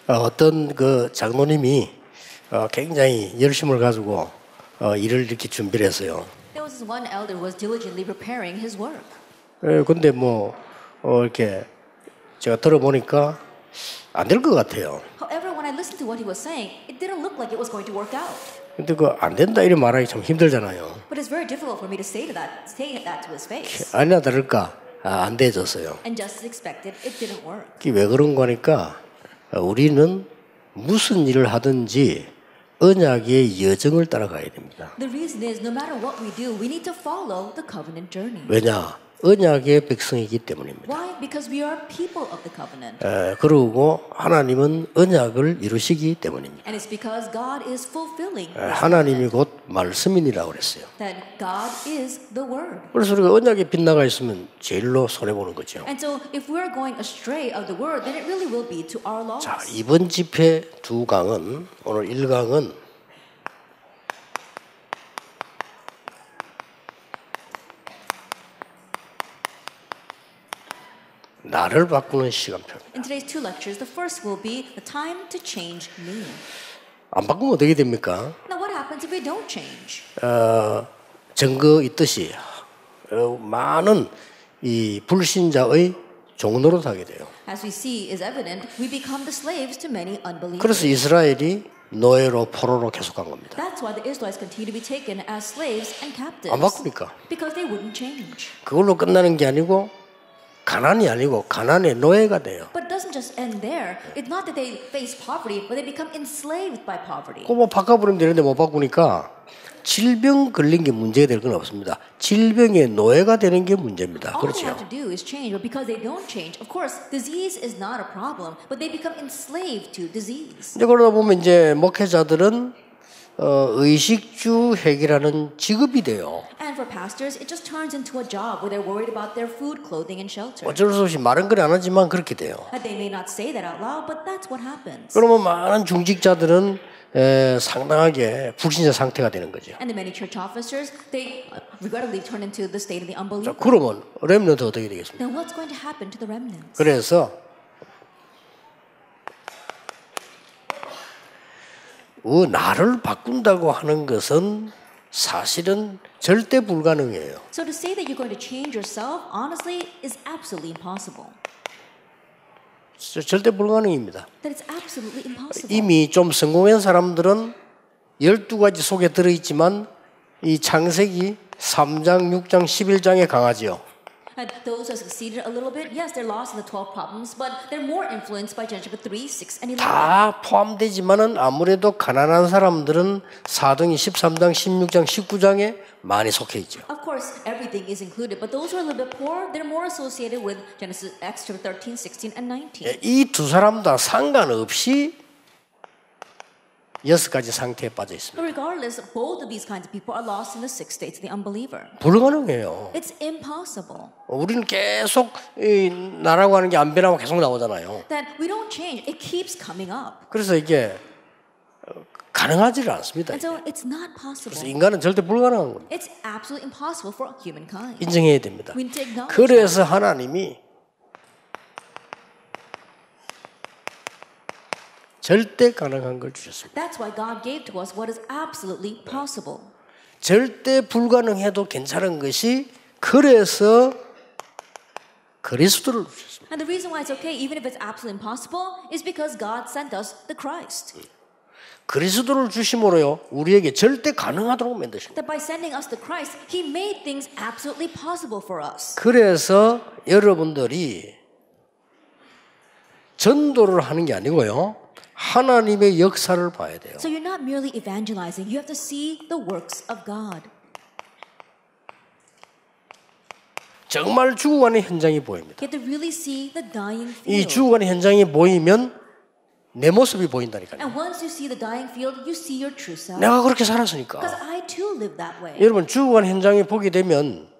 어떤 그 장로님이 굉장히 열심을 가지고 일을 이렇게 준비를 했어요. There was this one elder who was diligently preparing his work. 근데 뭐 이렇게 제가 들어보니까 안 될 것 같아요. However, when I listened to what he was saying, it didn't look like it was going to work out. 근데 그 안 된다 이런 말하기 참 힘들잖아요. But it's very difficult for me to say that to his face. 아니나 다를까 안 돼졌어요. And just as expected, it didn't work. 그게 왜 그런 거니까 우리는 무슨 일을 하든지 언약의 여정을 따라가야 됩니다. The reason is no matter what we do, we need to follow the covenant journey. 왜냐? 언약의 백성이기 때문입니다. Why? Because we are people of the covenant. 그리고 하나님은 언약을 이루시기 때문입니다. And it's because God is fulfilling. 하나님이 곧 말씀이라고 그랬어요. That God is the word. 그래서 우리가 언약에 빗나가 있으면 제일로 손해 보는 거죠. And so if we're going astray of the word, then it really will be to our loss. 자, 이번 집회 두 강은 오늘 1강은 나를 바꾸는 시간표입니다. In today's two lectures, the first will be the time to change me. 안 바꾸면 어떻게 됩니까? Now, what happens if we don't change? 증거 있듯이 많은 이 불신자의 종노릇 하게 돼요. As we see is evident, we become the slaves to many unbelievers. 그래서 이스라엘이 노예로 포로로 계속한 겁니다. That's why the Israelites continue to be taken as slaves and captives. 안 바꾸니까. Because they wouldn't change. 그걸로 끝나는 게 아니고 가난이 아니고 가난의 노예가 돼요. But it doesn't just end there. It's not that they face poverty, but they become enslaved by poverty. 뭐 바꿔버리면 되는데 못 바꾸니까 질병 걸린 게 문제가 될 건 없습니다. 질병의 노예가 되는 게 문제입니다. All they 그렇죠? have to do is change, but because they don't change, of course, disease is not a problem, but they become enslaved to disease. 이제 그러다 보면 이제 목회자들은 의식주 회계라는 직업이 돼요. And for pastors, it just turns into a job where they're worried about their food, clothing, and shelter. 어쩔 수 없이 말은 그래 안 하지만 그렇게 돼요. They may not say that out loud, but that's what happens. 그러면 많은 중직자들은 상당하게 불신자 상태가 되는 거죠. And the many church officers, they regrettably turn into the state of the unbeliever. 그러면 렘넌트 어떻게 되겠습니까? Then what's going to happen to the remnants? 그래서 나를 바꾼다고 하는 것은 사실은 절대 불가능해요. So to say that you're going to change yourself, honestly, is absolutely impossible. 절대 불가능입니다. That it's absolutely impossible. 이미 좀 성공한 사람들은 12가지 속에 들어있지만 이 창세기 3장, 6장, 11장에 강하지요. And those who have succeeded a little bit, yes, they're lost in the 12 problems, but they're more influenced by Genesis 3, 6, and 11. 다 포함되지만은 아무래도 가난한 사람들은 4등이 13장, 16장, 19장에 많이 속해 있죠. Of course, everything is included, but those who are a little bit poor, they're more associated with Genesis, Acts 13, 16, and 19. 이 두 사람 다 상관없이 6가지 상태에 빠져 있습니다. But regardless, both of these kinds of people are lost in the 6 states of the unbeliever. 불가능해요. It's impossible. 우리는 계속 이 나라고 하는 게 안 변하고 계속 나오잖아요. That we don't change, it keeps coming up. 그래서 이게 가능하지를 않습니다. And so it's not 그래서 possible. 인간은 절대 불가능한 겁니다. It's absolutely impossible for humankind. 인정해야 됩니다. We need to acknowledge 그래서 하나님이 절대 가능한 걸 주셨습니다. That's why God gave to us what is absolutely possible. 절대 불가능해도 괜찮은 것이 그래서 그리스도를 주셨습니다. And the reason why it's okay, even if it's absolutely impossible, is because God sent us the Christ. 그리스도를 주심으로요 우리에게 절대 가능하도록 만드십니다. That by sending us the Christ, He made things absolutely possible for us. 그래서 여러분들이 전도를 하는 게 아니고요 하나님의 역사를 봐야 돼요. So you're not merely evangelizing, you have to see the works of God. 정말 죽어가는 현장이 보입니다. You have to really see the dying 이 field. 죽어가는 현장이 보이면 내 모습이 보인다니까요. And once you see the dying field, you see your true self. 내가 그렇게 살았으니까. Because I too live that way. 여러분 죽어가는 현장에 보게 되면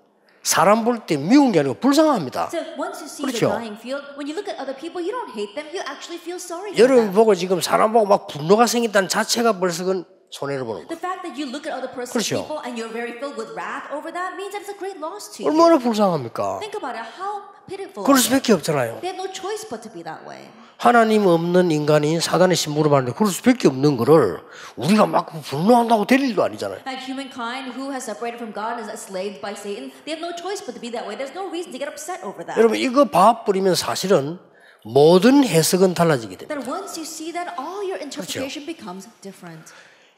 사람 볼 때 미운 게 아니고 불쌍합니다. So once you see 그렇죠? the dying field, when you look at other people, you don't hate them, you actually feel sorry for 여러분 them. 보고 지금 사람 보고 막 분노가 생긴다는 자체가 벌써 그건 손해를 보는 The 거예요. fact that you look at other person's 그렇죠. people and you're very filled with wrath over that means that it's a great loss to you. 얼마나 불쌍합니까? Think about it. How pitiful. 그럴 수밖에 없잖아요. They have no choice but to be that way. 하나님 없는 인간이 사단의 신부로 받는데 그럴 수밖에 없는 거를 우리가 막 분노한다고 될 일도 아니잖아요. And humankind who has separated from God and is enslaved by Satan, they have no choice but to be that way. There's no reason to get upset over that. 여러분 이거 봐버리면 사실은 모든 해석은 달라지게 됩니다. That once you see that, all your interpretation becomes different.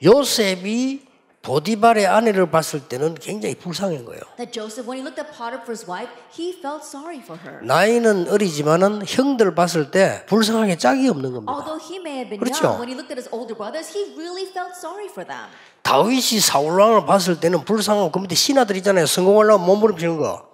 요셉이 보디발의 아내를 봤을 때는 굉장히 불쌍한 거예요. That Joseph, when he looked at Potiphar's wife, he felt sorry for her. 나이는 어리지만은 형들 봤을 때 불쌍하게 짝이 없는 겁니다. Although he may have been 그렇죠. young, when he looked at his older brothers, he really felt sorry for them. 다윗이 사울왕을 봤을 때는 불쌍하고 그 밑에 신하들 있잖아요. 성공하려면 몸부림치는 거.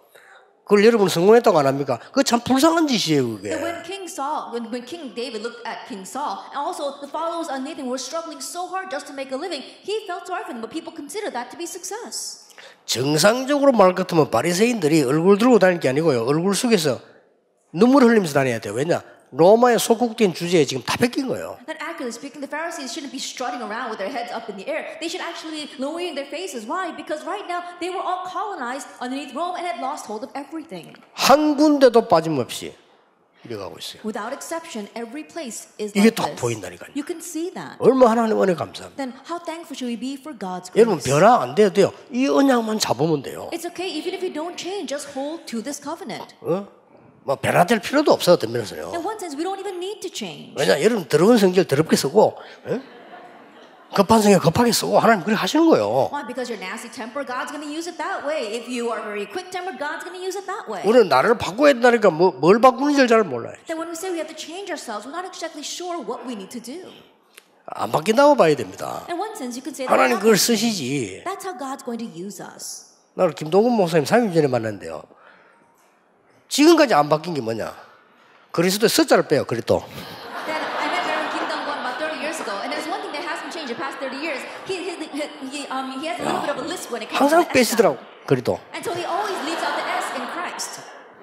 그걸 여러분 성공했다고 안 합니까? 그거 참 불쌍한 짓이에요, 그게. And when King Saul, when King David looked at King Saul, and also the followers of Nathan were struggling so hard just to make a living, he felt sorry for them, but people considered that to be success. 정상적으로 말 같으면 바리새인들이 얼굴 들고 다닐 게 아니고요. 얼굴 속에서 눈물 흘리면서 다녀야 돼요. 왜냐? 로마의 속국된 주제에 지금 다 뺏긴 거예요. That accurately speaking, the Pharisees shouldn't be strutting around with their heads up in the air. They should actually be lowering their faces. Why? Because right now they were all colonized underneath Rome and had lost hold of everything. 한 군데도 빠짐없이 이래가고 있어요. Without exception, every place is 이게 like 딱 this. 보인다니까요. You can see that. 얼마 하나님 은혜 감사합니다. Then how thankful should we be for God's 여러분 grace? 변화 안 돼도 돼요. 이 언약만 잡으면 돼요. It's okay even if you don't change, just hold to this covenant. 뭐 변화될 필요도 없어요. 어떤 면에서요. In one sense, we don't even need to change. 왜냐 여러분 더러운 성질 더럽게 쓰고 급한 성경 급하게 쓰고 하나님 그렇게 하시는 거예요. Why? Because you're nasty temper, God's going to use it that way. If you are very quick tempered, God's going to use it that way. 우리는 나를 바꿔야 된다니까 뭘 바꾸는지 잘 몰라요. Then when we say we have to change ourselves, we're not exactly sure what we need to do. 안 바뀐다고 봐야 됩니다. In one sense, you could say that 하나님 그걸 쓰시지. that's how God's going to use us. 나를 김동근 목사님 3일 전에 만났는데요. 지금까지 안 바뀐 게 뭐냐? 그리스도의 숫자를 빼요. 그리스도. Then I met Reverend Kim Dong-kwon about 30 years ago, and there's one thing that hasn't changed the past 30 years. He has a little bit of a lisp when it comes to 항상 the S. 빼시더라고. 그리스도. And so he always leaves out the S in Christ.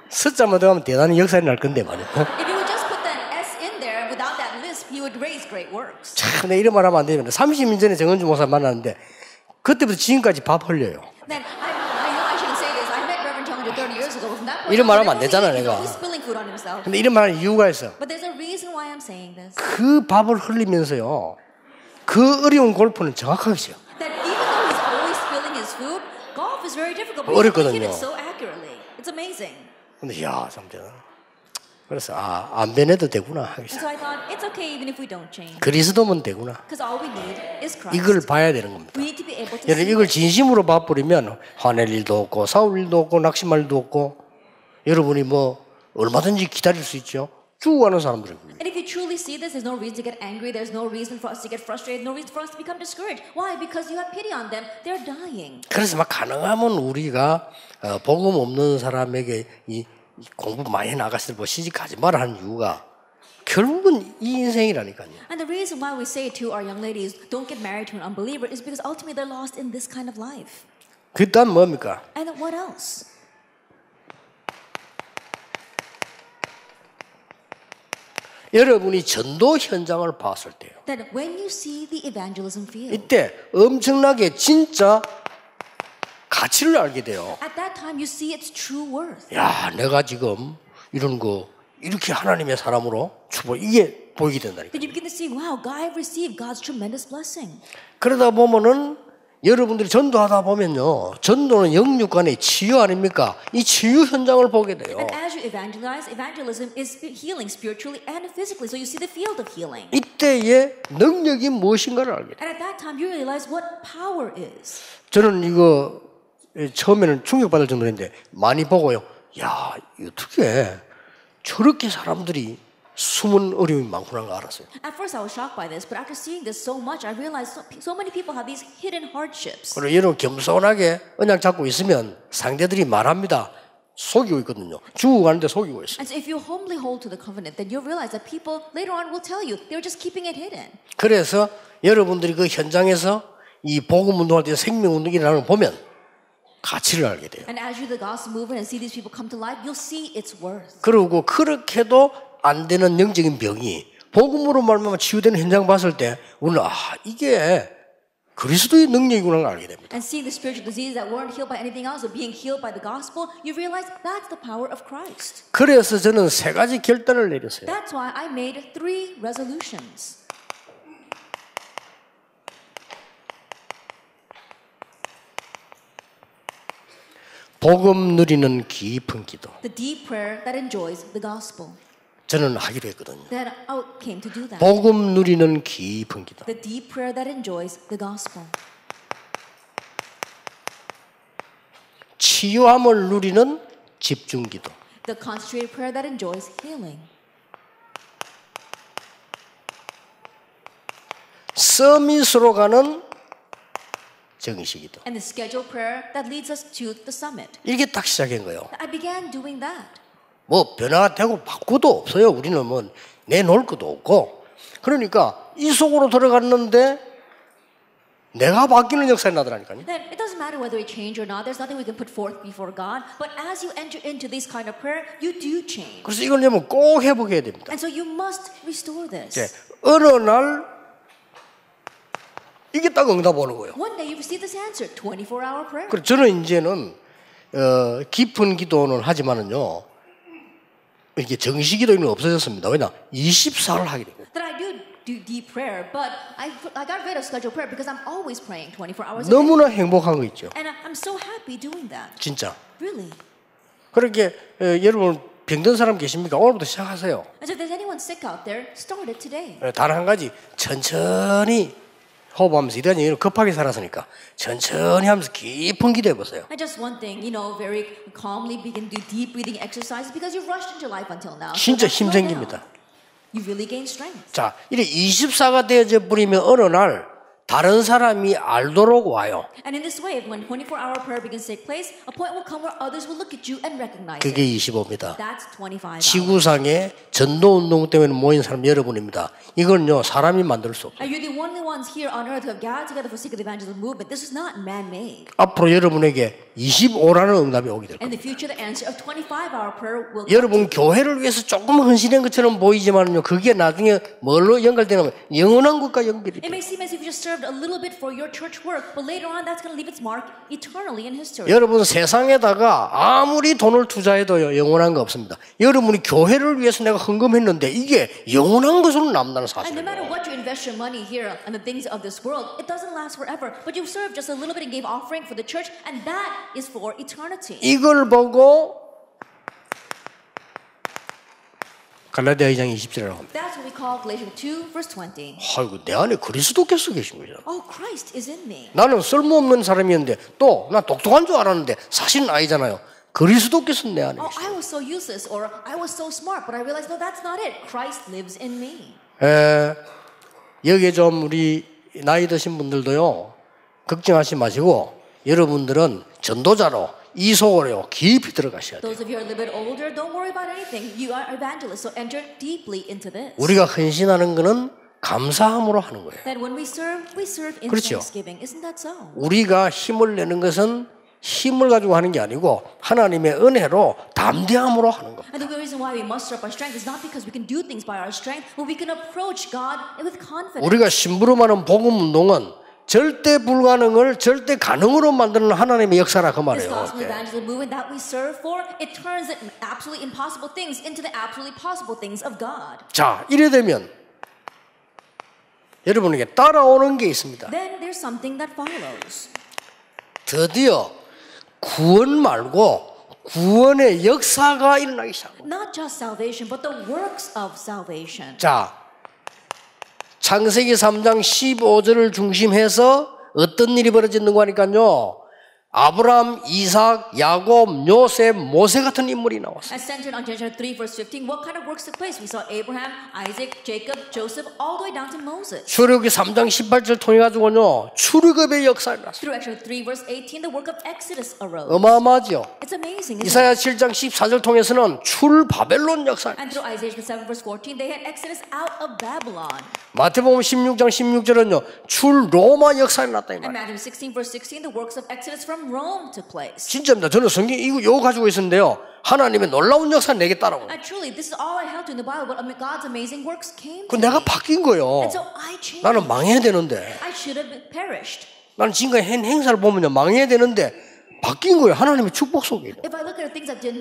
숫자만 들어가면 대단히 역사에 날 건데 말이야. If he would just put that S in there without that lisp, he would raise great works. 참, 내 이런 말 하면 안 되는데 30년 전에 정은주 목사 만났는데 그때부터 지금까지 밥 흘려요. Then I know I shouldn't say this. I met Reverend Chung 30 years ago. From that point 이런 on, 말 하면 안 he's 되잖아, always 내가. spilling food on himself. 근데 이런 말 하는 이유가 있어. But there's a reason why I'm saying this. 그 밥을 흘리면서요. 그 어려운 골프는 정확하게 쳐요. That even though he's always spilling his food, golf is very difficult. But 어렵거든요. he hit it so accurately. It's amazing. 근데 야, 참 대단. 그래서 안 변해도 되구나. And so I thought it's okay even if we don't change, 그리스도면 되구나. because all we need is Christ. 이걸 봐야 되는 겁니다. We need to be able to 여러분 see 이걸 it. 진심으로 봐버리면 화낼 일도 없고 싸울 일도 없고 낙심할 일도 없고 여러분이 뭐 얼마든지 기다릴 수 있죠. 죽어가는 사람들이고요. And if you truly see this, there's no reason to get angry. There's no reason for us to get frustrated. No reason for us to become discouraged. Why? Because you have pity on them. They're dying. 그래서 막 가능하면 우리가 복음 없는 사람에게 이 공부 많이 나갔을 때 뭐 시집 가지 마라 하는 이유가 결국은 이 인생이라니까요. And the reason why we say to our young ladies, don't get married to an unbeliever, is because ultimately they're lost in this kind of life. 그 다음 뭡니까? And then what else? 여러분이 전도 현장을 봤을 때요. That when you see the evangelism field, 이때 엄청나게 진짜 가치를 알게 돼요. at that time you see its true worth. 야, 내가 지금 이런 거 이렇게 하나님의 사람으로 축복 이게 보이게 된다니까. Then you begin to see, wow, God, I've received God's tremendous blessing. 그러다 보면은 여러분들이 전도하다 보면요, 전도는 영육 간의 치유 아닙니까? 이 치유 현장을 보게 돼요. And as you evangelize, evangelism is healing spiritually and physically. So you see the field of healing. 이때의 능력이 무엇인가를 알게 돼요. And at that time you realize what power is. 저는 이거 처음에는 충격받을 정도인데 많이 보고요. 야, 어떻게 저렇게 사람들이 숨은 어려움이 많구나 걸 알았어요. At first I was shocked by this, but after seeing this so much, I realized so many people have these hidden hardships. 그리고 여러분 겸손하게 언약 잡고 있으면 상대들이 말합니다. 속이고 있거든요. 죽어가는데 속이고 있어요. And so if you humbly hold to the covenant, then you'll realize that people later on will tell you they were just keeping it hidden. 그래서 여러분들이 그 현장에서 이 복음 운동할 때 생명 운동이라는 걸 보면 가치를 알게 돼요. And as you do the gospel movement and see these people come to life, you'll see its worth. 그리고 그렇게도 안 되는 영적인 병이 복음으로 말미암아 치유되는 현장 봤을 때 우리는 이게 그리스도의 능력이구나 알게 됩니다. And seeing the spiritual diseases that weren't healed by anything else, but being healed by the gospel, you realize that's the power of Christ. 그래서 저는 세 가지 결단을 내렸어요. That's why I made 3 resolutions. 복음 누리는 깊은 기도. The deep prayer that enjoys the gospel. 저는 하기로 했거든요. That I came to do that. 복음 누리는 깊은 기도. The deep prayer that enjoys the gospel. 치유함을 누리는 집중 기도. The concentrated prayer that enjoys healing. 서밋으로 가는 정식 기도. And the scheduled prayer that leads us to the summit. 이렇게 딱 시작한 거예요. I began doing that. 뭐 변화가 되고 바꾸도 없어요. 우리는 뭐 내놓을 것도 없고. 그러니까 이 속으로 들어갔는데 내가 바뀌는 역사가 나더라니까요. Then it doesn't matter whether we change or not. There's nothing we can put forth before God. But as you enter into this kind of prayer, you do change. 그래서 이걸 좀 꼭 회복해야 됩니다. And so you must restore this. 어느 날 이게 딱 응답 오는 거예요. One day you receive this answer, 24-hour prayer. 그래서 저는 이제는 깊은 기도는 하지만은요 이렇게 정식 기도는 없어졌습니다. 왜냐? 24를 하게 되고. That I do deep prayer, but I got rid of scheduled prayer because I'm always praying 24 hours a day. 너무나 행복한 거 있죠. And I'm so happy doing that. 진짜. Really. 그렇게 여러분 병든 사람 계십니까? 오늘부터 시작하세요. And so if there's anyone sick out there, start it today. 단 한 가지 천천히 호흡하면서 이런 급하게 살았으니까 천천히 하면서 깊은 기도해 보세요. And just one thing, very calmly begin to do deep breathing exercises because you've rushed into life until now. 진짜 So 힘 slow down. 생깁니다. You really gain strength. 자, 이래 24가 되어져 버리면 어느 날 다른 사람이 알도록 와요. And in this way, when 24-hour prayer begins to take place, a point will come where others will look at you and recognize 그게 it. 25입니다. That's 25 hours. 지구상에 전도 운동 때문에 모인 사람 여러분입니다. 이건요 사람이 만들 수 없어요. And you're the only ones here on earth who have gathered together for sake of the evangelism movement. This is not man-made. 앞으로 여러분에게 25라는 응답이 오게 될 In 겁니다. the future, the answer of 25-hour prayer will come. 여러분 교회를 위해서 조금 헌신한 것처럼 보이지만요 그게 나중에 뭘로 연결되냐면 영원한 것과 연결이 It 돼요. may seem as if you just served a little bit for your church work, but later on, that's going to leave its mark eternally in history. 여러분 세상에다가 아무리 돈을 투자해도 영원한 거 없습니다. 여러분이 교회를 위해서 내가 헌금했는데 이게 영원한 것으로 남다는 And no matter 사실이에요. what you invest your money here on the things of this world, it doesn't last forever. But you served just a little bit and gave offering for the church, and that is for eternity. 이걸 보고 갈라디아 2장 20절이라고 합니다. That's what we call Galatians 2, verse 20. 아이고 내 안에 그리스도께서 계신 거죠. Oh, Christ is in me. 나는 쓸모없는 사람이었는데 또 나 똑똑한 줄 알았는데 사실은 아니잖아요. 그리스도께서 내 안에 Oh, 계시죠. I was so useless, or I was so smart, but I realized, no, that's not it. Christ lives in me. 여기에 좀 우리 나이 드신 분들도요 걱정하지 마시고 여러분들은 전도자로 이 속으로 깊이 들어가셔야 돼요. Those of you who are a little bit older, don't worry about anything. You are evangelists, so enter deeply into this. 우리가 헌신하는 것은 감사함으로 하는 거예요. That when we serve in 그렇죠. thanksgiving. Isn't that so? 우리가 힘을 내는 것은 힘을 가지고 하는 게 아니고 하나님의 은혜로 담대함으로 하는 겁니다. And the reason why we muster up our strength is not because we can do things by our strength, but we can approach God with confidence. 우리가 심부름하는 복음 운동은 절대 불가능을 절대 가능으로 만드는 하나님의 역사라 그 This 말이에요. gospel evangelism movement that we serve for, it turns the absolutely impossible things into the absolutely possible things of God. 자, 이래 되면 여러분에게 따라오는 게 있습니다. Then there's something that follows. 드디어 구원 말고 구원의 역사가 일어나기 시작합니다. Not just salvation, but the works of salvation. 자, 창세기 3장 15절을 중심해서 어떤 일이 벌어지는가 하니까요. 아브라함, 이삭, 야곱, 요셉, 모세 같은 인물이 나왔어요. As centered on Genesis 3 verse 15, what kind of works took place? We saw Abraham, Isaac, Jacob, Joseph, all the way down to Moses. 출애굽기 3장 18절 통해 가지고요. 출애굽의 역사가 났어요. Through Exodus 3 verse 18, the work of Exodus arose. 어마어마하죠. It's amazing, isn't 이사야 it? 7장 14절 통해서는 출 바벨론 역사. And through Isaiah 7 verse 14, they had Exodus out of Babylon. 마태복음 16장 16절은요. 출 로마 역사가 났다 이 And 말이에요. Matthew 16 verse 16, the works of Exodus from from Rome took place. 진짜입니다. 저는 성경 이거 가지고 있었는데요. 하나님의 놀라운 역사 내게 따라온. And truly, this is all I held to in the Bible, but God's amazing works came 그 to 내가 me. 바뀐 거예요. And so I changed. 나는 망해야 되는데. I should have perished. 나는 지금까지 한 행사를 보면요, 망해야 되는데 바뀐 거예요. 하나님의 축복 속에. If I look at the things I did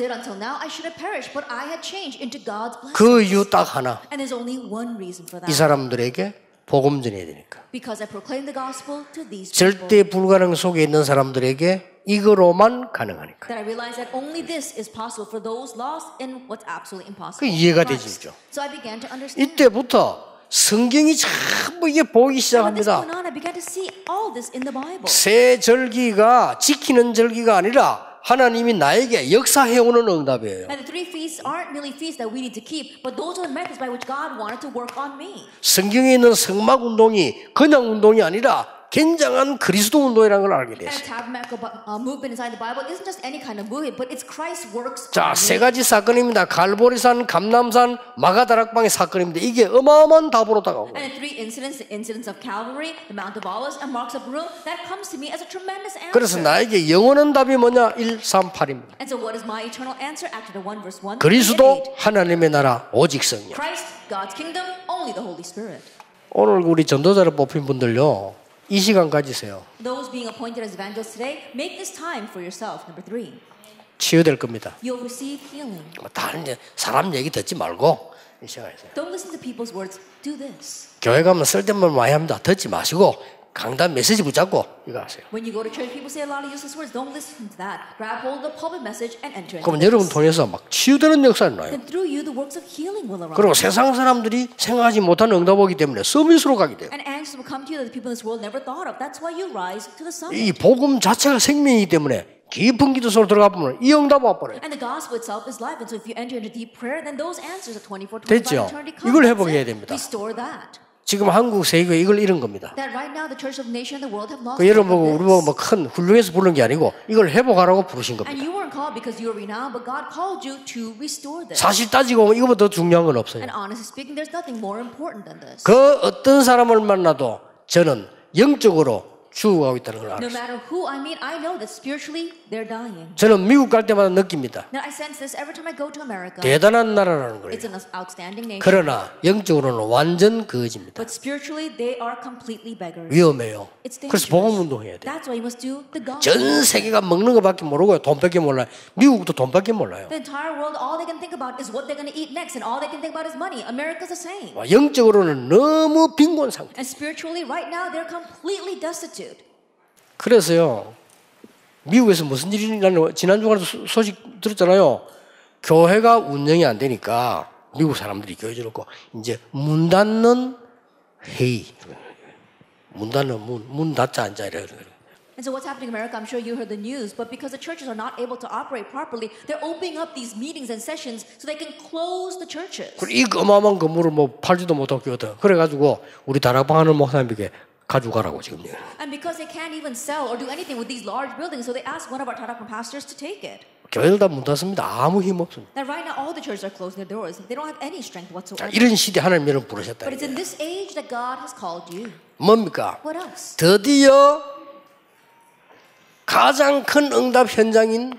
until now, I should have perished, but I had changed into God's blessing. 그 이유 딱 하나. And there's only one reason for 이 that. 사람들에게 복음 전해야 되니까. Because I proclaim the gospel to these people. 절대 불가능 속에 있는 사람들에게 이거로만 가능하니까. That I realized that only this is possible for those lost in what's absolutely impossible. 그 이해가 Christ. 되죠. So I began to understand. 이때부터 성경이 전부 이게 보이기 And with this 시작합니다. going on, I began to see all this in the Bible. 새 절기가 지키는 절기가 아니라 하나님이 나에게 역사해오는 응답이에요. And the 3 feasts aren't merely feasts that we need to keep, but those are the methods by which God wanted to work on me. 성경에 있는 성막 운동이 그냥 운동이 아니라 굉장한 그리스도 운동이라는 걸 알게 And 됐어요. the tabernacle movement inside the Bible isn't just any kind of movement, but it's Christ's works. 자, on 세 me. 가지 사건입니다. 갈보리산, 감남산, 마가다락방의 사건입니다. 이게 어마어마한 답으로 다가오고. And the 3 incidents, the incidents of Calvary, the Mount of Olives, and Marks of Rome, that comes to me as a tremendous answer. 그래서 나에게 영원한 답이 뭐냐? 1, 3, 8입니다. And so what is my eternal answer after the 1 verse 1? 그리스도 하나님의 나라 오직 성령. Christ, God's kingdom, only the Holy Spirit. 오늘 우리 전도자로 뽑힌 분들요, 이 시간 가지세요. Those being appointed as evangelists today, make this time for yourself. Number 3, 치유될 겁니다. you'll receive healing. 다른 이제 사람 얘기 듣지 말고 이 시간에서 Don't listen to people's words. Do this. 교회 가면 쓸데없는 말 많이 합니다. 듣지 마시고 강단 메시지 붙잡고 이거 하세요. When you go to church, people say a lot of useless words. Don't listen to that. Grab hold of the pulpit message and enter into 그럼 this. 여러분 통해서 막 치유되는 역사가 나요. Then through you, the works of healing will arise. 그리고 세상 사람들이 생각하지 못한 응답 오기 때문에 서밋으로 가게 돼요. And answers will come to you that the people in this world never thought of. That's why you rise to the summit. 이 복음 자체가 생명이기 때문에 깊은 기도 속으로 들어가 보면 이 응답 와버려요. And the gospel itself is life. And so if you enter into deep prayer, then those answers of 24, 25, 됐죠? eternity come. 이걸 That's 회복해야 it. 됩니다. Restore that. 지금 한국 세계가 이걸 잃은 겁니다. That right now the church of the nation and the world have lost. 그 여러분 보고 hold of 우리 보고 this. 뭐큰 훌륭해서 부른 게 아니고 이걸 회복하라고 부르신 겁니다. And you weren't called because you were renowned, but God called you to restore this. 사실 따지고 보면 이거보다 더 중요한 건 없어요. And honestly speaking, there's nothing more important than this. 그 어떤 사람을 만나도 저는 영적으로 죽어가고 있다는 걸 No 알았어요. matter who I meet, I know that spiritually they're dying. 저는 미국 갈 때마다 느낍니다. Now I sense this every time I go to America. 대단한 나라라는 거예요. It's an outstanding nation. 그러나 영적으로는 완전 거지입니다. But spiritually, they are completely beggars. 위험해요. It's 그래서 dangerous. 복음 운동해야 돼요. That's why you must do the gospel. 전 세계가 먹는 것밖에 모르고요. 돈밖에 몰라요. 미국도 돈밖에 몰라요. The entire world, all they can think about is what they're going to eat next, and all they can think about is money. America's the same. 영적으로는 너무 빈곤 상태. And spiritually, right now, they're completely destitute. 그래서요, 미국에서 무슨 일이 일어나는 지난주간에 소식 들었잖아요. 교회가 운영이 안 되니까 미국 사람들이 교회 들었고 이제 문 닫는 회의, 문 닫는 문 닫자 앉아 이래. And so what's happening in America, I'm sure you heard the news, but because the churches are not able to operate properly, they're opening up these meetings and sessions so they can close the churches. 그리고 이 어마어마한 건물을 뭐 팔지도 못하고 교회 그래가지고 우리 다락방 하는 목사님에게 가져가라고 지금. And because they can't even sell or do anything with these large buildings, so they asked one of our Tarakam pastors to take it. 교회들 다 문 닫습니다. 아무 힘 없습니다. Now right now, all the churches are closing their doors. They don't have any strength 자, whatsoever. 이런 시대 하나님 여러분 부르셨다. But it's in this age that God has called you. 뭡니까? What else? 드디어 가장 큰 응답 현장인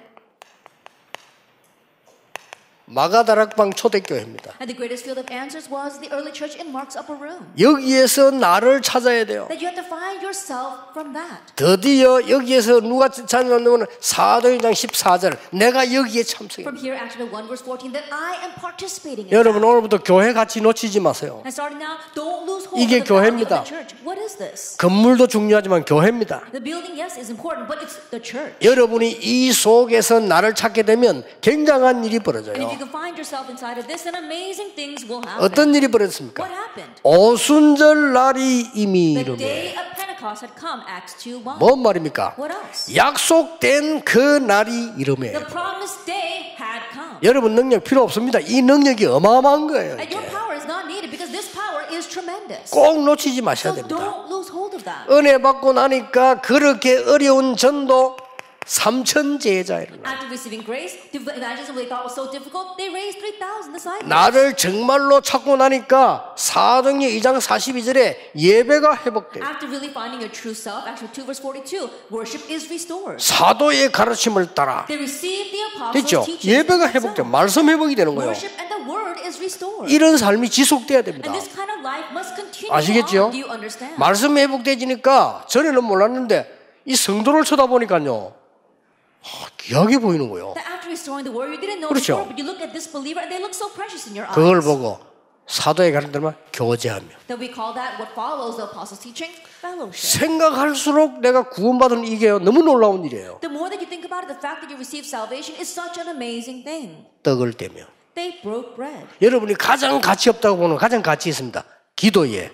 마가다락방 초대교회입니다. And the greatest field of answers was the early church in Mark's upper room. 여기에서 나를 찾아야 돼요. That you have to find yourself from that. 드디어 여기에서 누가 찾아오면 사도행전 14절 내가 여기에 참석해요. From here, Acts 1 verse 14, that I am participating in 여러분 that. 오늘부터 교회 같이 놓치지 마세요. And starting now, don't lose hold 이게 of the value of 교회입니다. the church. What is this? 건물도 중요하지만 교회입니다. The building, yes, is important, but it's the church. 여러분이 이 속에서 나를 찾게 되면 굉장한 일이 And if 벌어져요. you can find yourself inside of this, then amazing things will happen. 어떤 일이 벌어졌습니까? What happened? 오순절 날이 이미 The day 이르매. of Pentecost had come, Acts 2:1. 뭔 말입니까? What else? 약속된 그 날이 이르매. The promised day had come. 여러분 능력 필요 없습니다. 이 능력이 어마어마한 거예요. And your power is not needed because this power is tremendous. 꼭 놓치지 마셔야 So 됩니다. don't lose hold of that. 은혜 받고 나니까 그렇게 어려운 전도 3천 제자를 After receiving grace, the evangelism they thought was so difficult, they raised 3,000 disciples. 나를 정말로 찾고 나니까 사도행전 2장 42절에 예배가 회복돼요. After really finding your true self, Acts 2 verse 42, worship is restored. 사도의 가르침을 따라 They received the apostles' 됐죠? teaching. 예배가 회복돼요. 말씀 회복이 되는 거예요. Worship and the word is restored. 이런 삶이 지속돼야 됩니다. And this kind of life must continue 아시겠죠? on. Do you understand? 말씀 회복되지니까 전에는 몰랐는데 이 성도를 쳐다보니까요. 귀하게 보이는 거예요. That after restoring the word, you didn't know 그렇죠. before, but you look at this believer and they look so precious in your eyes. 그걸 보고 사도의 가르침을 교제하며 That we call that what follows the apostles' teaching, fellowship. 생각할수록 내가 구원받은 이게 너무 놀라운 일이에요. The more that you think about it, the fact that you receive salvation is such an amazing thing. 떡을 떼며 They broke bread. 여러분이 가장 가치 없다고 보는 가장 가치 있습니다. 기도에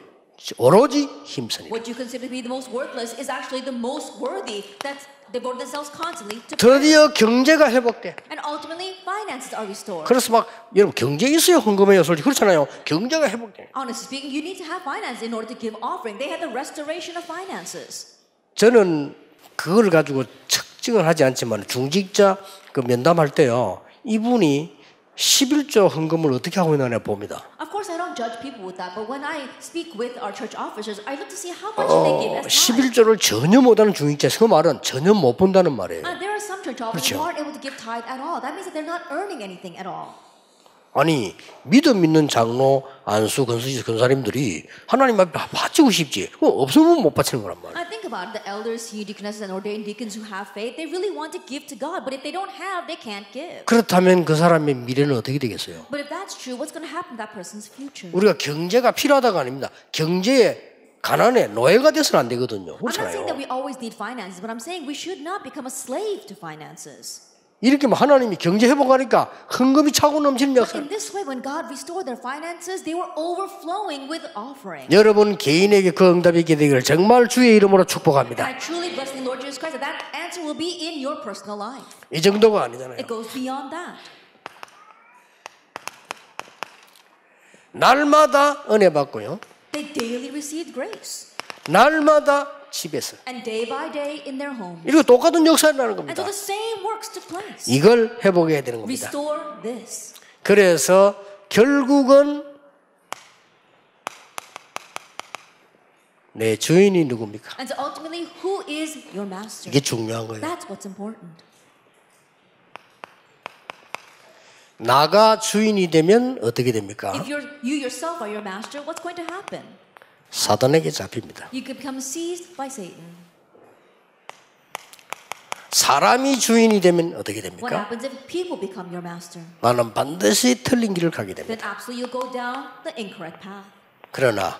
오로지 힘쓰니까. What you consider to be the most worthless is actually the most worthy that devote themselves constantly to prayer. 드디어 경제가 회복돼. And ultimately, finances are restored. 그래서 막 여러분 경제 있어야 헌금해요. 솔직히 그렇잖아요. 경제가 회복돼. Honestly speaking, you need to have finances in order to give offering. They had the restoration of finances. 저는 그걸 가지고 측정을 하지 않지만 중직자 그 면담할 때요. 이분이 11조 헌금을 어떻게 하고 있나 봅니다. Of course, I don't judge people with that, but when I speak with our church officers, I look to see how much they give as tithe. 11조를 전혀 못하는 중직자, 그 말은 전혀 못 본다는 말이에요. There are some church officers 그렇죠. who aren't able to give tithe at all. That means that they're not earning anything at all. 아니 믿음 있는 장로, 안수, 권사님들이 하나님 앞에 바치고 싶지. 없으면 못 바치는 거란 말이에요. I think about it, the elders, senior deaconesses, and ordained deacons who have faith, they really want to give to God, but if they don't have, they can't give. 그렇다면 그 사람의 미래는 어떻게 되겠어요? But if that's true, what's going to happen to that person's future? 우리가 경제가 필요하다가 아닙니다. 경제에 가난에 노예가 돼서는 안 되거든요. I'm not saying 그렇잖아요. that we always need finances, but I'm saying we should not become a slave to finances. 이렇게 하나님이 경제 회복하니까 헌금이 차고 넘치는 역사. In this way, when God restored their finances, they were overflowing with offering. 여러분 개인에게 그 응답이 있게 되기를 정말 주의 이름으로 축복합니다. And I truly bless the Lord Jesus Christ that that answer will be in your personal life. 이 정도가 아니잖아요. It goes beyond that. 날마다 은혜 받고요. They daily received grace. 날마다 집에서. And day by day in their homes. 이거 똑같은 역사라는 And 겁니다. so the same works took place. 이걸 회복해야 되는 겁니다. Restore this. 그래서 결국은 내 주인이 누굽니까? And so ultimately, who is your master? 이게 중요한 거예요. That's what's important. 나가 주인이 되면 어떻게 됩니까? If you yourself are your master, what's going to happen? 사단에게 잡힙니다. You could become seized by Satan. 사람이 주인이 되면 어떻게 What 됩니까? happens if people become your master? 나는 반드시 틀린 길을 가게 Then 됩니다. absolutely you'll go down the incorrect path. 그러나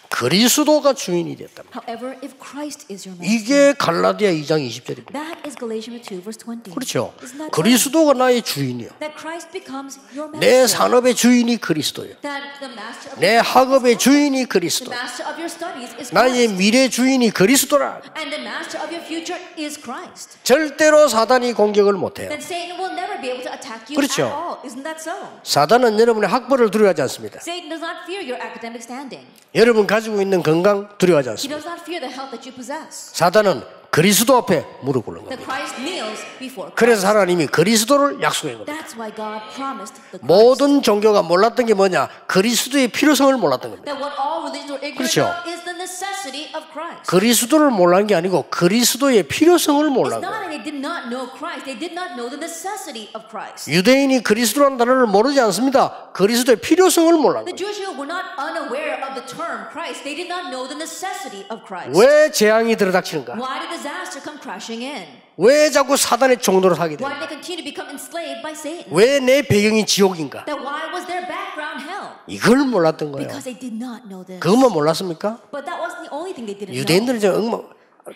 그리스도가 주인이 됐다. However, if Christ is your master, 이게 갈라디아 2장 20절입니다. that is Galatians 2 verse 20. 그렇죠. Isn't that so? 그리스도가 나의 주인이요. That Christ becomes your 내 master. 산업의 주인이 그리스도예요. That the master of 내 your 학업의 business, 주인이 the 그리스도. master of your studies is 나의 Christ. 미래 주인이 그리스도라. And the master of your future is Christ. 절대로 사단이 공격을 못해요. Then Satan will never be able to attack you 그렇죠. at all. Isn't that so? 사단은 여러분의 학벌을 두려워하지 않습니다. Satan does not fear your academic standing. 여러분 가지고 있는 건강 두려워하지 He 않습니다. does not fear the health that you possess. 사단은 그리스도 앞에 무릎 꿇는 That 겁니다. Christ kneels before 그래서 Christ. 하나님이 그리스도를 약속한 겁니다. That's why God promised the Christ. 모든 종교가 몰랐던 게 뭐냐? 그리스도의 필요성을 몰랐던 겁니다. That what all religions were ignorant 그렇죠. of is the necessity of Christ. 그리스도를 몰란 게 아니고 그리스도의 필요성을 It's 몰란 not 거예요. that they did not know Christ. They did not know the necessity of Christ. 유대인이 그리스도라는 단어를 모르지 않습니다. 그리스도의 필요성을 몰란 The 거예요. Jewish people were not unaware of the term Christ. They did not know the necessity of Christ. 왜 재앙이 들어닥치는가? Why did disaster come crashing in? 왜 자꾸 사단의 종노를 하게 Why 돼요? did they continue to become enslaved by Satan? 왜 내 배경이 지옥인가? That why was their background hell? 이걸 몰랐던 거예요. Because they did not know this. 그것만 몰랐습니까? But that wasn't the only thing they didn't know. 유대인들은 저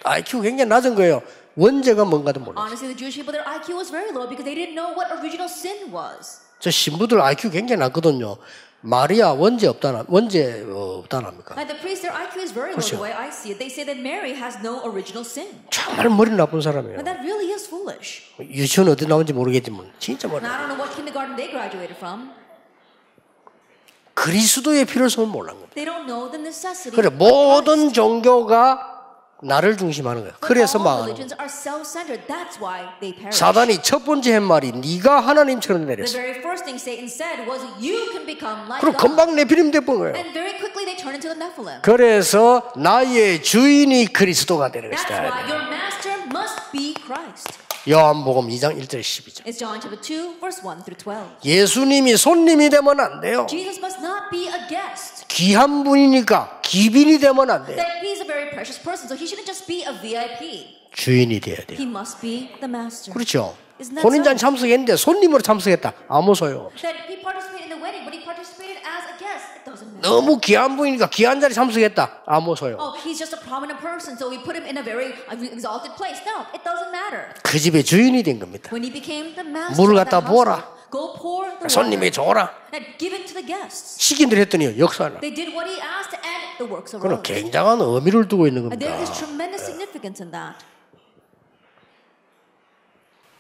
IQ 굉장히 낮은 거예요. 원죄가 뭔가도 몰라요. Honestly, the Jewish people, their IQ was very low because they didn't know what original sin was. 저 신부들 IQ 굉장히 낮거든요. 마리아 원죄 없다랍니까? Like the priests, their IQ is very low 그렇죠. the way I see it. They say that Mary has no original sin. 정말 머리 나쁜 사람이에요. But that really is foolish. 유치원 어디 나온지 모르겠지만 진짜 머리. And I don't know what kindergarten they graduated from. 그리스도의 필요성을 몰란 겁니다. They don't know the necessity. 그래 of 모든 종교가 나를 중심하는 거예요. But 그래서 all 망하는 거예요. religions are self-centered. That's why they perish. 사단이 첫 번째 한 말이 네가 하나님처럼 The 내렸어. very first thing Satan said was, "You can become like 그리고 God." 금방 네피림 돼본 거예요. And very quickly they turn into the Nephilim. 그래서 나의 주인이 그리스도가 되는 That's 것이다. why your master must be Christ. 요한복음 2장 1절 12절. It's John chapter 2, verse 1 through 12. 예수님이 손님이 되면 안 돼요. Jesus must not be a guest. 귀한 분이니까 기빈이 되면 안 돼요. That he's a very precious person, so he shouldn't just be a VIP. 주인이 돼야 돼요. He must be the master. 그렇죠. Isn't that 혼인잔 so? 참석했는데 손님으로 참석했다. 아무 소용 없어. That he participated in the wedding, but he participated as a guest. It doesn't matter. 너무 귀한 분이니까 귀한 자리 참석했다. 아무 소용. Oh, he's just a prominent person, so we put him in a very exalted place. No, it doesn't matter. 그 집의 주인이 된 겁니다. When he became the master 물을 of that 갖다 부어라. household, go pour the 손님에게 water 줘라. and give it to the guests. 시킨 대로 했더니 역사나. They did what he asked, and the works 그런 arose. 굉장한 의미를 두고 있는 And 겁니다. there is tremendous significance in that.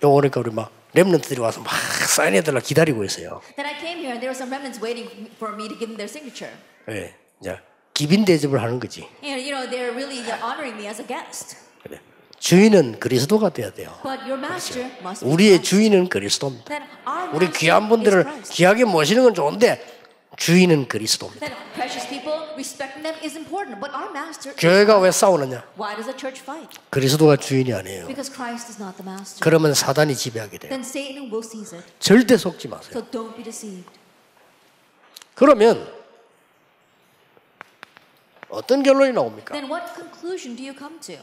요 그러니까 우리 막 렘넌트들이 와서 막 사인해달라 기다리고 있어요. Then I came here, and there were some remnants waiting for me to give them their signature. 예, 이제 기빈 대접을 하는 거지. And they're really honoring me as a guest. 그래. 주인은 그리스도가 돼야 돼요. But your master must be 우리의 Christ. 주인은 그리스도입니다. Then our 우리 master 귀한 is 분들을 Christ. 귀하게 모시는 건 좋은데 주인은 그리스도입니다. Then precious people, respecting them is important. But our master, 교회가 왜 싸우느냐? why does the church fight? 그리스도가 주인이 아니에요. Because Christ is not the master. 그러면 사단이 지배하게 돼요. Then Satan will seize it. 절대 속지 마세요. So don't be deceived. 그러면 어떤 결론이 나옵니까? Then what conclusion do you come to?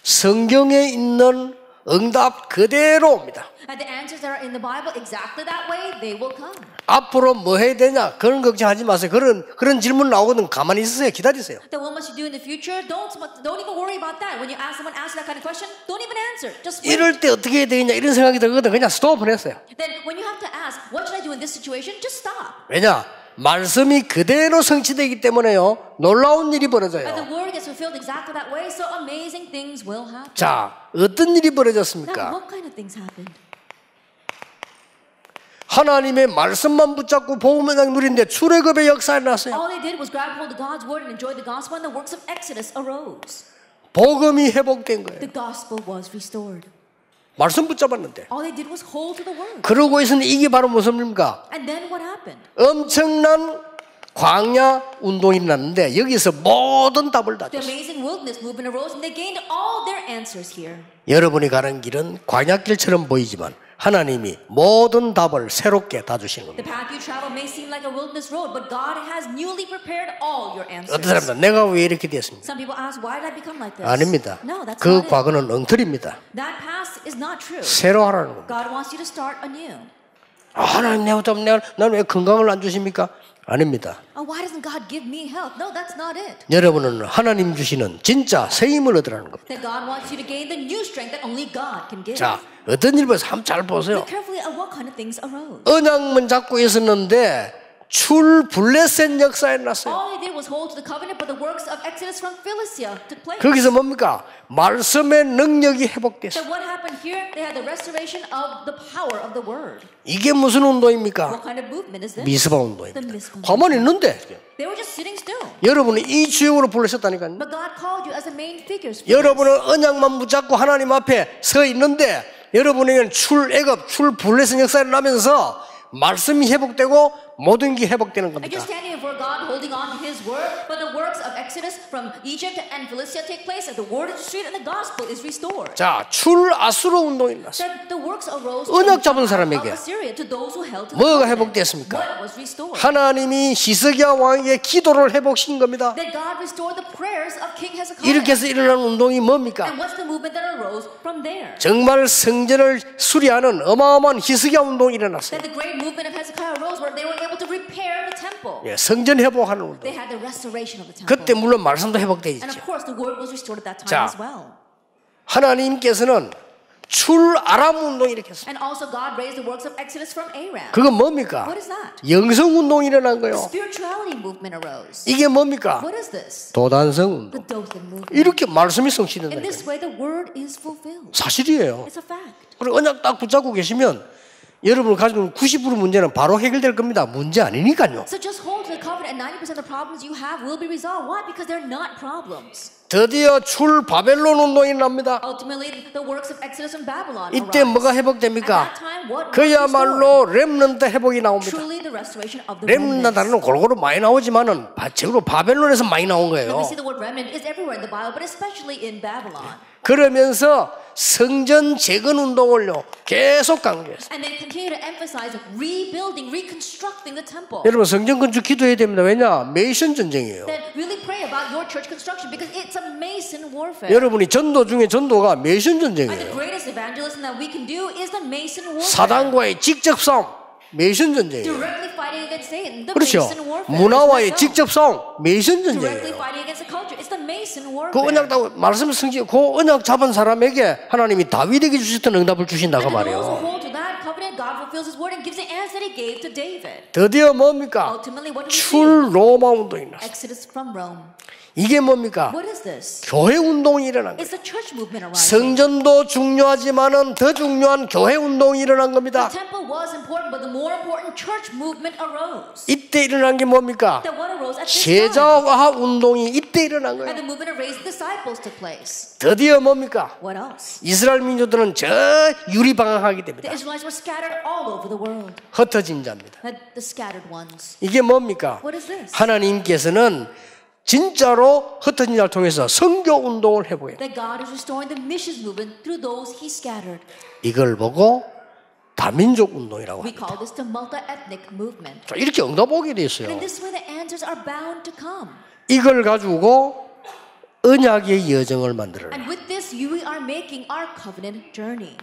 성경에 있는 응답 그대로 옵니다. And the answers that are in the Bible exactly that way, they will come. 앞으로 뭐 해야 되냐? 그런 걱정하지 마세요. 그런 질문 나오거든. 가만히 있으세요. 기다리세요. Then what must you do in the future? Don't even worry about that. When you ask someone asks that kind of question, don't even answer. Just wait. 이럴 때 어떻게 해야 되겠냐? 이런 생각이 들거든. 그냥 스톱을 했어요. Then when you have to ask, what should I do in this situation? Just stop. 왜냐? 말씀이 그대로 성취되기 때문에요. 놀라운 일이 And the 벌어져요. word gets fulfilled exactly that way, so amazing things will happen. 자, 어떤 일이 Now, 벌어졌습니까? what kind of things happened? 하나님의 말씀만 붙잡고 복음을 누리는데 출애굽의 역사가 났어요. All they did was grab hold of God's word and enjoy the gospel, and the works of Exodus arose. 복음이 회복된 거예요. The gospel was restored. 말씀 붙잡았는데. All they did was hold to the word. 그러고 있었는데 이게 바로 무슨 일입니까? And then what happened? 엄청난 광야 운동이 났는데 여기서 모든 답을 다 The 줬어요. amazing wilderness movement arose, and they gained all their answers here. 여러분이 가는 길은 광야길처럼 보이지만 하나님이 모든 답을 새롭게 다 주시는 The 겁니다. path you travel may seem like a wilderness road, but God has newly prepared all your answers. 어떤 사람들은 내가 왜 이렇게 됐습니까? Some people ask, why did I become like this? 아닙니다. No, that's 그 not it. 과거는 엉터리입니다. That past is not true. 새로 하라는 겁니다. God wants you to start anew. 하나님 나는 왜 건강을 안 주십니까? 아닙니다. Oh, why doesn't God give me health? No, that's not it. 여러분은 하나님 주시는 진짜 새 힘을 얻으라는 겁니다. That God wants you to gain the new strength that only God can give. 자, 어떤 일을 벌써 한번 잘 보세요. Look carefully at what kind of things arose. 언약만 잡고 있었는데 출블레셋 역사에 났어요. All they did was hold to the covenant, but the works of Exodus from Philistia took place. 거기서 뭡니까? 말씀의 능력이 So 회복됐어요. what happened here? They had the restoration of the power of the word. 이게 무슨 운동입니까? What kind of movement is this? 미스바 The 운동입니다. Mizpah. 가만히 있는데 They were just sitting still. 여러분은 이 주역으로 불러셨다니까요. But God called you as the main figures. For 여러분은 언약만 붙잡고 하나님 앞에 서 있는데 여러분에게는 출애굽, 출블레셋 역사를 나면서 말씀이 회복되고 모든 게 회복되는 And 겁니다. you're standing before God holding on to His word, but the works of Exodus from Egypt and Philistia take place, and the word is restored, and the gospel is restored. 자, 출아수르 운동이 났어요. That the works arose 언약 잡은 of 사람에게 Assyria to those who held to the 뭐가 covenant. 회복됐습니까? What was restored? 하나님이 히스기야 왕에게 기도를 회복시킨 겁니다. That God restored the prayers of King Hezekiah. 이렇게 해서 일어난 운동이 뭡니까? And what's the movement that arose from there? 정말 성전을 수리하는 어마어마한 히스기야 운동이 일어났어요. That the great movement of Hezekiah arose where they were able to repair the temple. 예, 성전 회복하는 운동. They had the restoration of the temple. 그때 물론 말씀도 회복되어 And of 있죠. course, the word was restored at that time 자. as well. 하나님께서는 출아람 운동 이렇게 했어요. And also, God raised the works of Exodus from Aram. 그건 뭡니까? What is that? 영성 운동이 일어난 거예요. Spirituality movement arose. 이게 뭡니까? What is this? 도단성 The 운동. Dothan movement. 이렇게 말씀이 In 성취된다는 this 거예요. way, the word is fulfilled. 사실이에요. It's a fact. 그리고 언약 딱 붙잡고 계시면 여러분 가지고 있는 90% 문제는 바로 해결될 겁니다. 문제 아니니까요. So just hold to the covenant and 90% of the problems you have will be resolved. Why? Because they're not problems. 드디어 출 바벨론 운동이 납니다. Ultimately, the works of Exodus from Babylon 이때 arise. 뭐가 At 회복됩니까? that time, what was restored? 그야말로 렘넌트 회복이 나옵니다. Truly the restoration of the 렘넌트 remnants. 단어는 골고루 많이 나오지만은 적으로 바벨론에서 많이 나온 And 거예요. we see the word remnant is everywhere in the Bible, but especially in Babylon. 그러면서 성전 재건 운동을요 계속 강조했어요. And they continue to emphasize rebuilding, reconstructing the temple. 여러분 성전 건축 기도해야 됩니다. 왜냐? 메이션 전쟁이에요. Then really pray about your church construction because it's a Mason warfare. 여러분이 전도 중에 전도가 메이션 And the 전쟁이에요. greatest evangelism that we can do is the Mason warfare. 사단과의 직접 싸움, 메이션 전쟁이에요. Directly fighting against Satan, the 그렇죠. Mason warfare. 문화와의 Isn't that so? 직접 싸움, 메이션 Directly 전쟁이에요. fighting against the culture, it's the Mason 그 warfare. 언약 말씀 성취, 그 언약 잡은 사람에게 하나님이 다윗에게 주셨던 응답을 주신다고 And those who 말이에요. hold to that covenant, God fulfills His word and gives the answer that He gave to David. 드디어 뭡니까? Ultimately, what do we see? 출 로마 운동이 났어요. Exodus from Rome. 이게 뭡니까? What is this? 교회 운동이 일어난 거예요. It's the church movement arising. 성전도 중요하지만은 더 중요한 교회 운동이 일어난 겁니다. The temple was important, but the more important church movement arose. 이때 일어난 게 뭡니까? That what arose at this time? 제자화 운동이 이때 일어난 And 거예요. the movement of raising disciples took place. 드디어 뭡니까? What else? 이스라엘 민족들은 저 유리방황하게 됩니다. The Israelites were scattered all over the world. 흩어진 자입니다. The scattered ones. 이게 뭡니까? What is this? 하나님께서는 진짜로 흩어진 자를 통해서 선교 운동을 해보여요. That God is restoring the missions movement through those He scattered. 이걸 보고 다민족 운동이라고 We 합니다. call this the multi-ethnic movement. 자, 이렇게 응답오게 돼 있어요. And in this way, the answers are bound to come. 이걸 가지고 언약의 여정을 만들어요. And with this, we are making our covenant journey.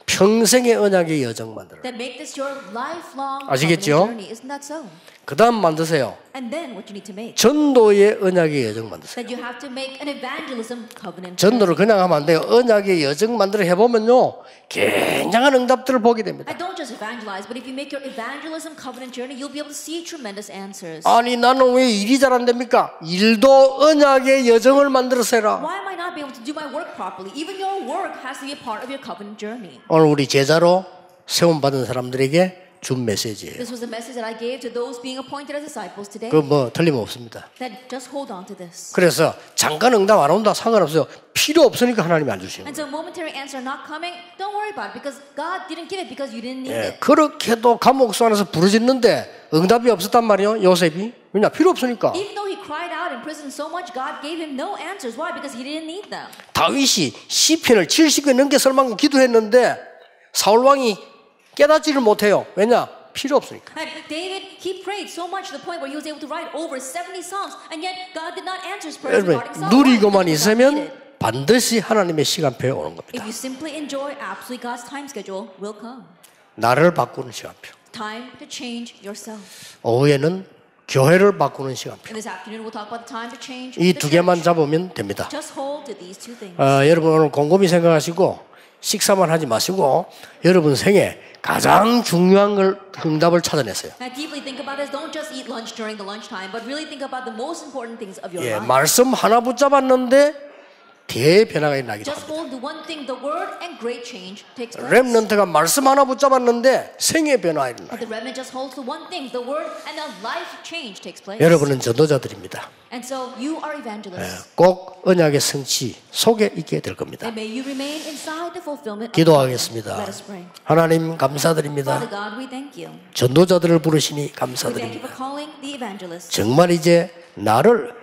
평생의 언약의 여정 만들어요. That make this your lifelong 아시겠죠? covenant journey. Isn't that so? 그 다음 만드세요. And then what you need to make? 전도의 언약의 여정 만드세요. That you have to make an evangelism covenant 전도를 journey. 그냥 하면 안 돼요. 언약의 여정 만들어 해보면요 굉장한 응답들을 보게 됩니다. And don't just evangelize, but if you make your evangelism covenant journey, you'll be able to see tremendous answers. 아니 나는 왜 일이 잘 안 됩니까? 일도 언약의 여정을 만들어서 해라. Why am I not being able to do my work properly? Even your work has to be a part of your covenant journey. 오늘 우리 제자로 세움받은 사람들에게 준 메시지예요. This was the message that I gave to those being appointed as disciples today. 그 뭐 틀림없습니다. That just hold on to this. 그래서 잠깐 응답 안 온다 상관없어요. 필요 없으니까 하나님이 안 주시는 And 거예요. so momentary answer not coming, don't worry about it because God didn't give it because you didn't need 예, it. 그렇게도 감옥소 안에서 부르짖는데 응답이 없었단 말이에요. 요셉이. 왜냐 필요 없으니까. Even though he cried out in prison so much, God gave him no answers. Why? Because he didn't need them. 다윗이 시편을 70개 넘게 설만고 기도했는데 사울 왕이 깨닫지를 못해요. 왜냐? 필요 없으니까. And David, he prayed so much to the point where he was able to write over 70 Psalms, and yet God did not answer his prayers 여러분 regarding Saul. 누리고만 Why? Because God 있으면 needed. 반드시 하나님의 시간표에 오는 If 겁니다. you simply enjoy, absolutely God's time schedule will come. 나를 바꾸는 시간표. Time to change yourself. 오후에는 교회를 바꾸는 시간표. And this afternoon we'll talk about the time to change 이 the 두 개만 church. 잡으면 됩니다. Just hold to these two things. 여러분 오늘 곰곰이 생각하시고 식사만 하지 마시고 여러분 생에 가장 중요한 걸 응답을 찾아내세요. Now deeply think about this. Don't just eat lunch during the lunchtime, but really think about the most important things of your 예, life. 말씀 하나 붙잡았는데 대변화가 일어나기도 Just 합니다. hold the one thing, the word, and great change takes place. 렘넌트가 말씀 하나 붙잡았는데 생의 변화가 일어나요. But the remnant just holds the one thing, the word, and a life change takes place. 여러분은 전도자들입니다. And so you are evangelists. 꼭 언약의 성취 속에 있게 될 겁니다. And may you remain inside the fulfillment of 기도하겠습니다. Let us pray. 하나님 감사드립니다. Father God, we thank you. 전도자들을 부르시니 We thank you 감사드립니다. for calling the evangelists. 정말 이제 나를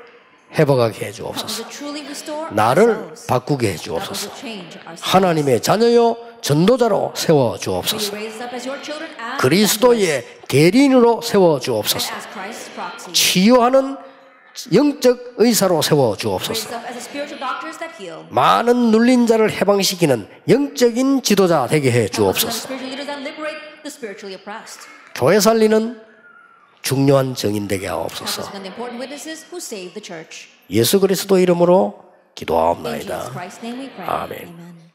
회복하게 해 Help us 주옵소서. to truly restore 나를 ourselves. 바꾸게 해 Help us 주옵소서. to change ourselves. 하나님의 자녀요 전도자로 세워 May 주옵소서. you raise us up as your children as evangelists 그리스도의 대리인으로 세워 and 주옵소서. as Christ's proxy. 치유하는 영적 의사로 세워 Raise 주옵소서. us up as the spiritual doctors that heal. 많은 눌린 자를 해방시키는 영적인 지도자 되게 해 Help us become 주옵소서. spiritual leaders that liberate the spiritually oppressed. 교회 살리는 중요한 증인 되게 Help us 하옵소서. become the important witnesses who save the church. 예수 그리스도 이름으로 In Jesus 기도하옵나이다. Christ's name we pray. 아멘. Amen.